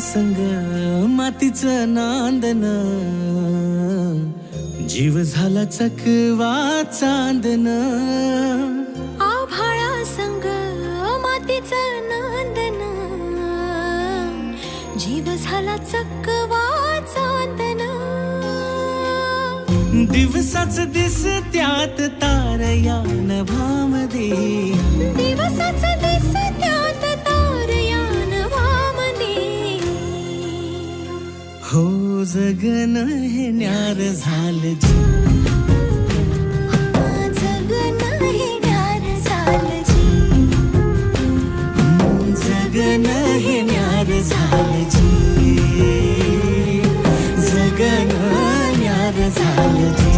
संग मातीचं नांदन, जीव झाला चकवा चांदन. आभाळा संग मातीचं नांदन, जीव झाला चकवा चांदन. दिवसाच दिसत्यात तारया नभामध्ये, दिवसाच दिसत्यात तारया नभामध्ये. हो जगन हे न्यार झालं जी, जगन हे न्यार झालं जी, जगन हे न्यार झालं जी, जगन न्यार झालं जी.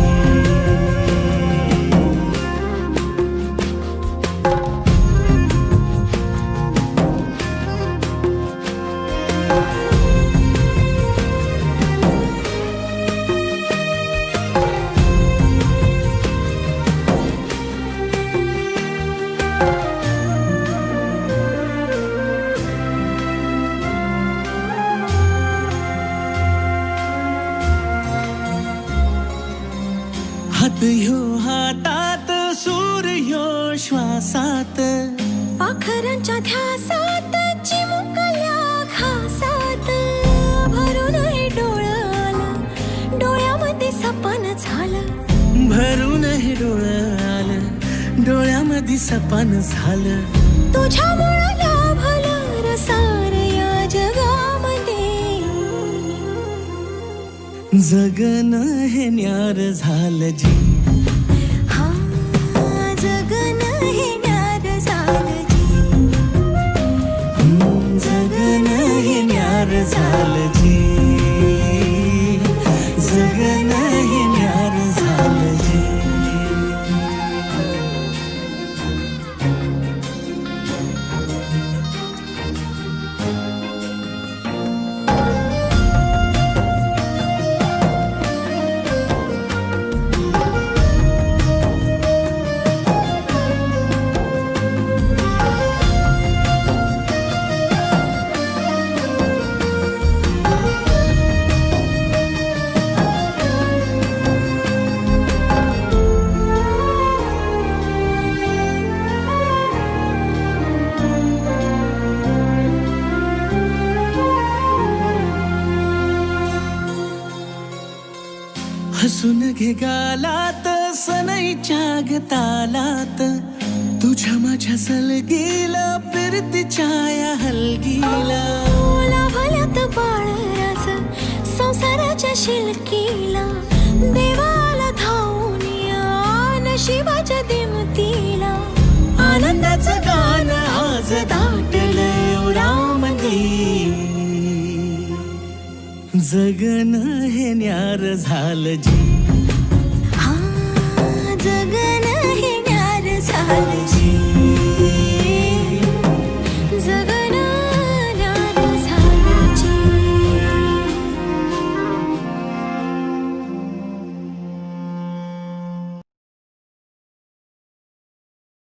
हात ह्यो हातात, सूर ह्यो श्वासात, पाखरांच्या ध्यासात, चिमुकल्या घासात. भरून हे डोळं आलं, डोळ्यामध्ये सपन झालं. भरून हे डोळं आलं, डोळ्यामध्ये सपन झालं. तुझ्यामुळं लाभलं रसार या जगामध्ये. जगन हे न्यार झालं जी, हा जगन हे न्यार झालं जी, जगन हे न्यार झालं जी, जगन हे न्यार झालं जी. हसून घे गालात, सनईच्या गतालात, तुझ्या माझ्या सलगीला, फिरतीच्या या हलगीला. लाभल्यात बाळराज संसाराच्या शिलकीला. देवाला धावून या नशिबाच्या दिमतीला. आनंदाचं गाण आज दाटलं उरामध्ये. जगन हे न्यार झालं जी, हा जगन हे न्यार झालं जी.